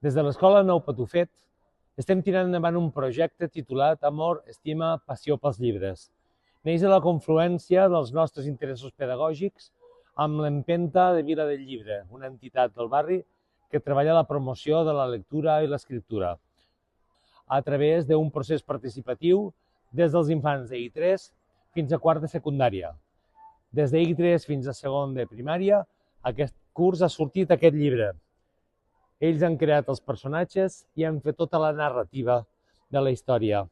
Des de l'Escola Nou Patufet estem tirant endavant un projecte titulat Amor, estima, passió pels llibres. Neix de la confluència dels nostres interessos pedagògics amb l'Empenta de Vila del Llibre, una entitat del barri que treballa la promoció de la lectura i l'escriptura a través d'un procés participatiu des dels infants d'I3 fins a quart de secundària. Des d'I3 fins a segon de primària, aquest curs ha sortit aquest llibre. Ells han creat els personatges i han fet tota la narrativa de la història.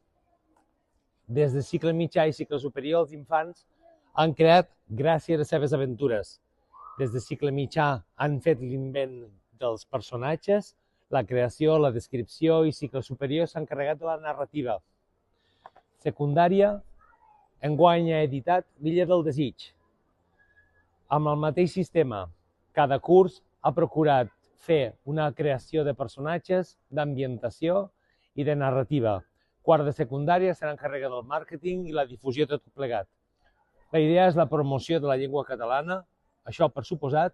Des de cicle mitjà i cicle superior, els infants han creat gràcies a les seves aventures. Des de cicle mitjà han fet l'invent dels personatges, la creació, la descripció, i cicle superior s'han encarregat de la narrativa. Secundària, enguany ha editat l'Illa del Desig. Amb el mateix sistema, cada curs ha procurat fer una creació de personatges, d'ambientació i de narrativa. Quart de secundària se n'encarrega del màrqueting i la difusió de tot plegat. La idea és la promoció de la llengua catalana, això per suposat,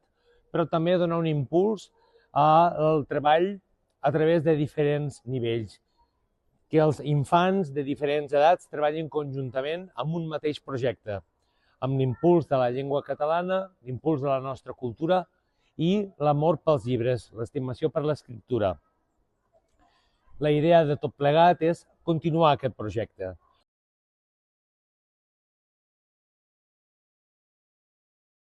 però també donar un impuls al treball a través de diferents nivells, que els infants de diferents edats treballin conjuntament amb un mateix projecte, amb l'impuls de la llengua catalana, l'impuls de la nostra cultura i l'amor pels llibres, l'estimació per l'escriptura. La idea de tot plegat és continuar aquest projecte.